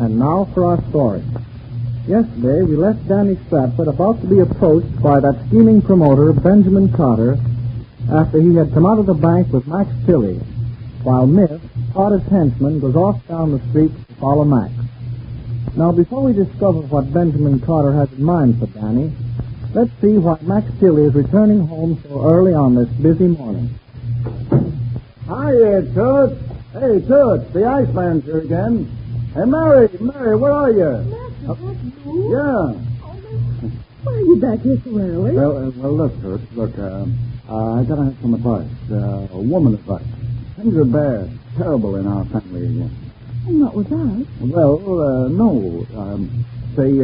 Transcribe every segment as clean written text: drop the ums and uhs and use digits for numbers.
And now for our story. Yesterday, we left Danny Stratford about to be approached by that scheming promoter, Benjamin Carter, after he had come out of the bank with Max Tilley, while Miff, Carter's henchman, goes off down the street to follow Max. Now, before we discover what Benjamin Carter has in mind for Danny, let's see why Max Tilley is returning home so early on this busy morning. Hiya, Toots. Hey, Toots, the Iceman's here again. Hey, Mary, where are you? Max, is that you? Yeah. Why are you back here so early? Well, look, Toots, I gotta have some advice, a woman advice. Things are bad, terrible in our family again. Not with us. Well, no. Say,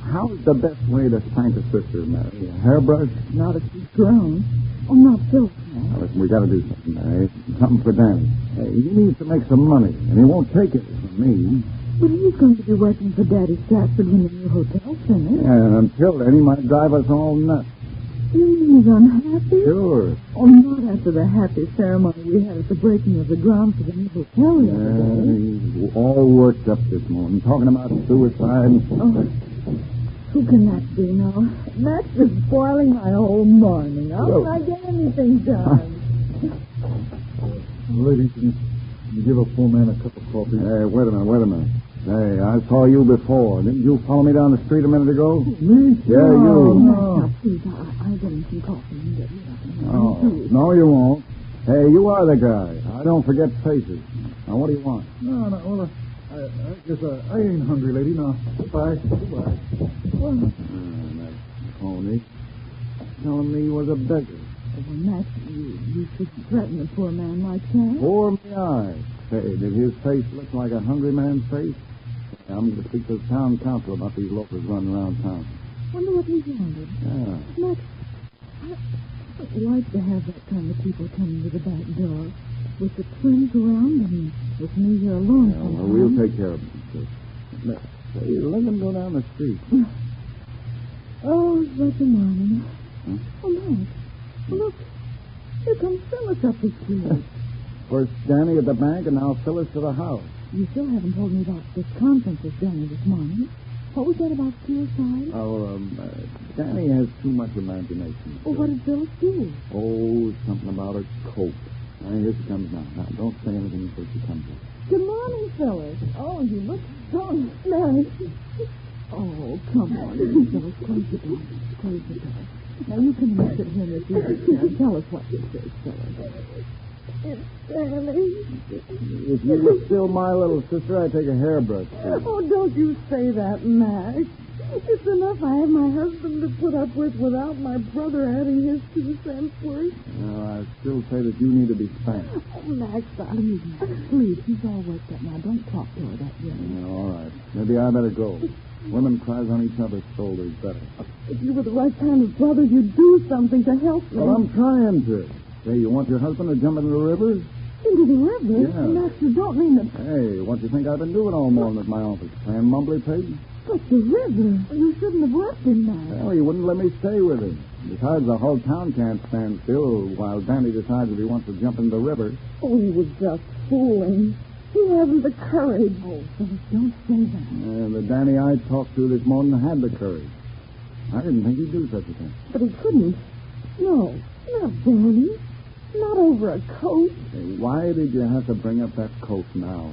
how's the best way to spank a sister, Mary? A hairbrush? Not if she's grown. Oh, not so. Now, listen, we gotta do something, Mary. Something for Danny. Hey, he needs to make some money, and he won't take it from me. But he's going to be working for Daddy Stratford when the new hotel's finished. Yeah, and until then, he might drive us all nuts. You mean he's unhappy? Sure. Oh, not after the happy ceremony we had at the breaking of the ground for the new hotel the other day. He's all worked up this morning, talking about suicide. Oh, who can that be now? Max is spoiling my whole morning. How can I get anything done? Lady, can you give a poor man a cup of coffee? Hey, wait a minute. Hey, I saw you before. Didn't you follow me down the street a minute ago? Me? Yeah, you. Now, please, I'll get him some coffee and get rid of him. Oh, no, you won't. Hey, you are the guy. I don't forget faces. Now, what do you want? No, well, I guess I ain't hungry, lady. No, goodbye. That phony. Telling me he was a beggar. Well, Max, you shouldn't threaten a poor man like that. Poor me eyes. Hey, did his face look like a hungry man's face? I'm going to speak to the town council about these loafers running around town. Wonder what he wanted. Yeah. Max, I'd like to have that kind of people coming to the back door. With the twins around and with me here alone. Yeah, well, we'll take care of them. Say, let them go down the street. Oh, it's such a morning. Huh? Oh, Max, look. Here comes Phyllis up the street. First Danny at the bank, and now Phyllis to the house. You still haven't told me about this conference with Danny this morning. What was that about suicide? Oh, Danny has too much imagination. Well, what did Phyllis do? Oh, something about her coat. Here she comes now. Now, don't say anything until she comes in. Good morning, Phyllis. Oh, you look so nice. Oh, come on, Phyllis. Close the door. Close the door. Now, you can sit here in this easy chair and tell us what this is, Phyllis. It's Danny. If you were still my little sister, I'd take a hairbrush. Oh, don't you say that, Max. It's enough I have my husband to put up with without my brother adding his 2 cents worth. No, I still say that you need to be spanked. Oh, Max, please, please. She's all worked up now. Don't talk to her that way. Yeah, all right. Maybe I better go. Women cries on each other's shoulders better. If you were the right kind of brother, you'd do something to help me. Well, I'm trying to. Say, you want your husband to jump into the river? Into the river? Yeah. Max, you don't mean that... Hey, what do you think I've been doing all morning at my office? Playing mumbly pig? But the river. You shouldn't have left him, Max. Well, he wouldn't let me stay with him. Besides, the whole town can't stand still while Danny decides if he wants to jump in the river. Oh, he was just fooling. He hasn't the courage. Oh, Phyllis, don't say that. The Danny I talked to this morning had the courage. I didn't think he'd do such a thing. But he couldn't. No, not Danny. Not over a coat. Hey, why did you have to bring up that coat now?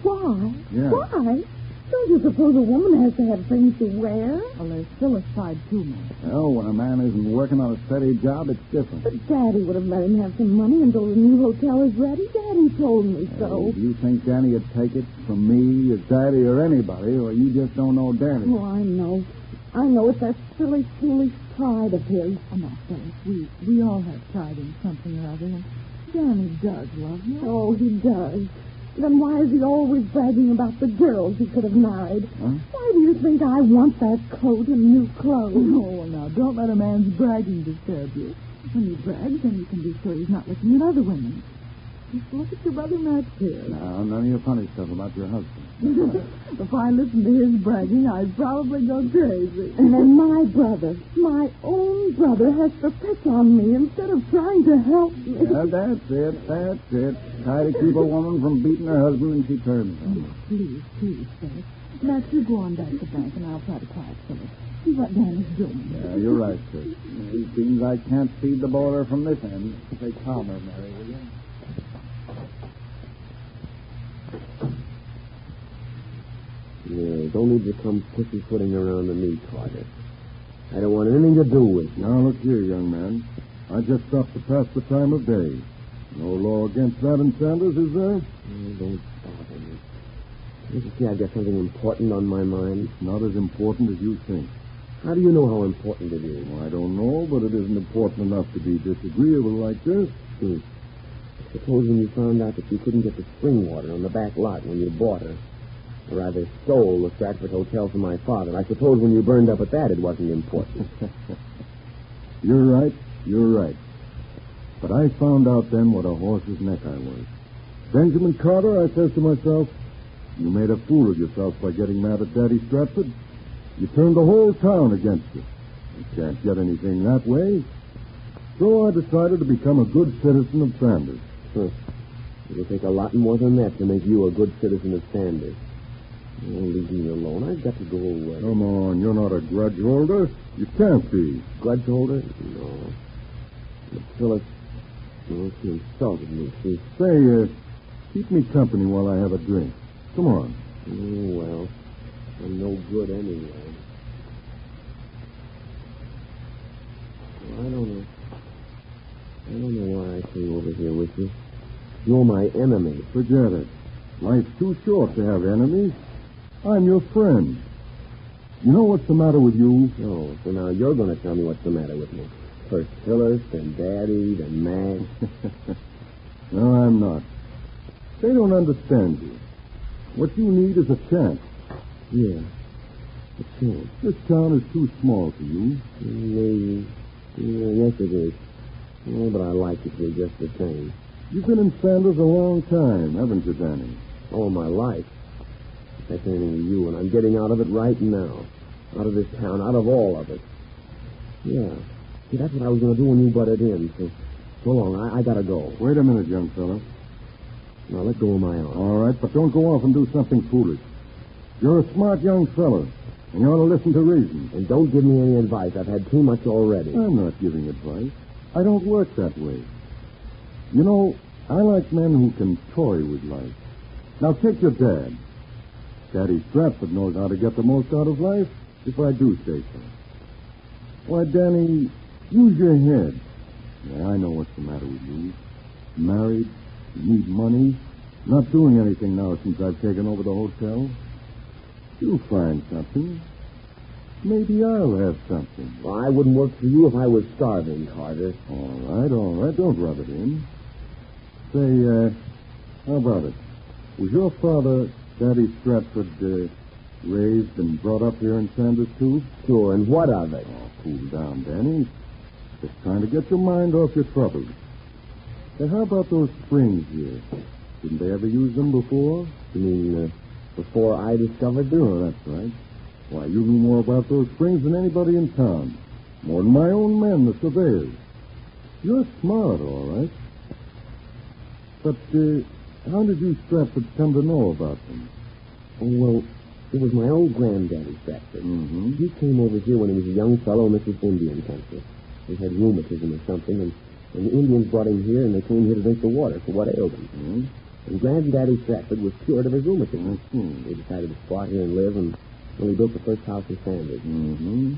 Why? Yeah. Why? Don't you suppose a woman has to have things to wear? Well, there's Phyllis side too, Max. Well, when a man isn't working on a steady job, it's different. But Daddy would have let him have some money until the new hotel is ready. Daddy told me so. Hey, do you think Danny would take it from me, or Daddy, or anybody, or you just don't know Danny? Oh, I know. I know it's that silly, foolish pride of his. Oh, no, Phyllis, we all have pride in something or other, and Danny does love you. Oh, he does. Then why is he always bragging about the girls he could have married? Huh? Why do you think I want that coat and new clothes? Oh, now, don't let a man's bragging disturb you. When he brags, then you can be sure he's not looking at other women. Just look at your brother Max here. Now, none of your funny stuff about your husband. If I listened to his bragging, I'd probably go crazy. And then my brother, my own brother, has to pick on me instead of trying to help me. Yeah, that's it. Try to keep a woman from beating her husband when she turns him. Oh, please, Phyllis. Max, you go on back to the bank, and I'll try to quiet Phyllis. See what Dan is doing. Yeah, you're right, sir. It seems I can't feed the boiler from this end. Stay calmer, Mary, will you? Yeah, don't need to come pussyfooting around to me, Carter. I don't want anything to do with you. Now, look here, young man. I just stopped to pass the time of day. No law against that in Sanders, is there? Oh, don't bother me. Don't you see I've got something important on my mind? It's not as important as you think. How do you know how important it is? Well, I don't know, but it isn't important enough to be disagreeable like this. Suppose when you found out that you couldn't get the spring water on the back lot when you bought her, or rather stole the Stratford Hotel from my father, I suppose when you burned up at that it wasn't important. You're right. But I found out then what a horse's neck I was. Benjamin Carter, I says to myself, you made a fool of yourself by getting mad at Daddy Stratford. You turned the whole town against you. You can't get anything that way. So I decided to become a good citizen of Sanders. It'll take a lot more than that to make you a good citizen of Sanders. Oh, leave me alone. I've got to go away. Come on, you're not a grudge holder. You can't be. Grudge holder? No. But Phyllis, she insulted me. Say, keep me company while I have a drink. Come on. Oh, well, I'm no good anyway. Well, I don't know why I came over here with you. You're my enemy. Forget it. Life's too short to have enemies. I'm your friend. You know what's the matter with you? Oh, so now you're going to tell me what's the matter with me. First Phyllis, then Daddy, then Max. No, I'm not. They don't understand you. What you need is a chance. Yeah, a chance. This town is too small for you. Maybe. Yeah, yes, it is. Oh, but I like it here just the same. You've been in Sanders a long time, haven't you, Danny? All my life. That's anything to you, and I'm getting out of it right now. Out of this town, out of all of it. Yeah. See, that's what I was going to do when you butted in. So long. I got to go. Wait a minute, young fella. Now, let go of my arm. All right, but don't go off and do something foolish. You're a smart young fella, and you ought to listen to reason. And don't give me any advice. I've had too much already. I'm not giving advice. I don't work that way. You know, I like men who can toy with life. Now, take your dad. Daddy Stratford knows how to get the most out of life, if I do say so. Why, Danny, use your head. Yeah, I know what's the matter with you. Married, you need money, not doing anything now since I've taken over the hotel. You'll find something. Maybe I'll have something. Well, I wouldn't work for you if I was starving, Carter. All right. Don't rub it in. Say, how about it? Was your father, Daddy Stratford, raised and brought up here in Sanders, too? Sure, and what of it? Oh, cool down, Danny. Just trying to get your mind off your troubles. Say, how about those springs here? Didn't they ever use them before? You mean, before I discovered them? Oh, that's right. Why, you knew more about those springs than anybody in town. More than my own men, the surveyors. You're smart, all right. But, how did you Stratford come to know about them? Oh, well, it was my old granddaddy, Stratford. Mm-hmm. He came over here when he was a young fellow in this Indian country. He had rheumatism or something, and the Indians brought him here, and they came here to drink the water for what ailed him. Mm-hmm. And Granddaddy Stratford was cured of his rheumatism. Mm-hmm. They decided to squat here and live, and he built the first house in Sanders. Mm-hmm.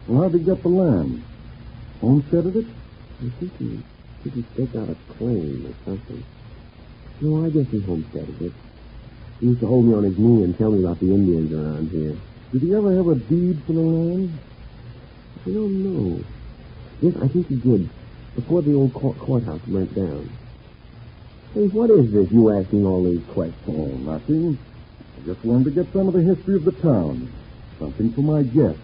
Well, how'd he get the land? Homesteaded it? I think he staked out a claim or something. No, I guess he homesteaded it. He used to hold me on his knee and tell me about the Indians around here. Did he ever have a deed for the land? I don't know. Yes, I think he did, before the old courthouse burnt down. Hey, what is this, you asking all these questions? Oh, nothing. I just wanted to get some of the history of the town. Something for my guests.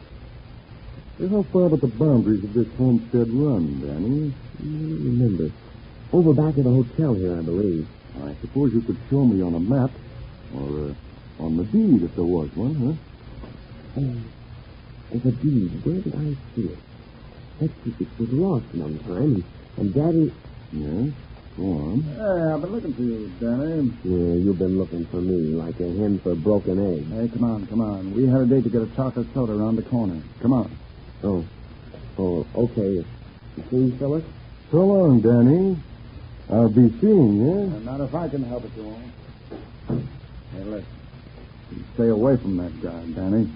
Hey, how far do the boundaries of this homestead run, Danny? I don't remember. Over back at the hotel here, I believe. I suppose you could show me on a map, or On the deed, if there was one, huh? Oh, there's a deed. Where did I see it? It was lost one time, and Daddy... Yes? Go on. Hey, I've been looking for you, Danny. Yeah, you've been looking for me like a hen for a broken egg. Hey, come on. We had a date to get a chocolate soda around the corner. Come on. Oh, okay. You seen Phyllis? So long, Danny. I'll be seeing you. Not if I can help it, you won't. Hey, listen. You stay away from that guy, Danny.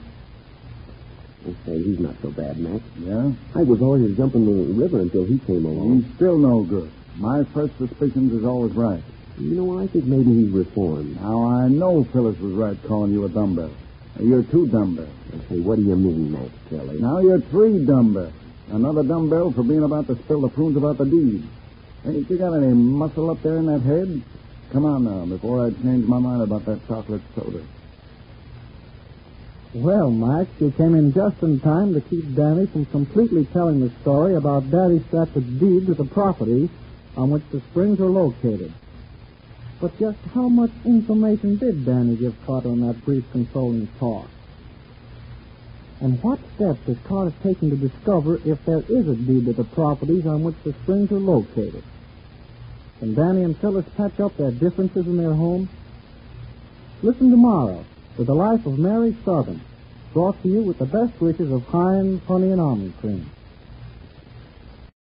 Okay, he's not so bad, Mac. Yeah? I was always jumping the river until he came along. He's still no good. My first suspicions is always right. You know, I think maybe he's reformed. Now, I know Phyllis was right calling you a dumbbell. You're 2 dumbbells. Okay, what do you mean, Mac Kelly? Now you're 3 dumbbells. Another dumbbell for being about to spill the prunes about the deed. Ain't you got any muscle up there in that head? Come on now, before I change my mind about that chocolate soda. Well, Max, you came in just in time to keep Danny from completely telling the story about Daddy Stratford's deed to the property on which the springs are located. But just how much information did Danny give Carter in that brief consoling talk? And what steps has Carter taken to discover if there is a deed to the properties on which the springs are located? Can Danny and Phyllis patch up their differences in their home? Listen tomorrow to The Life of Mary Sothern, brought to you with the best wishes of Heinz Honey and Almond Cream.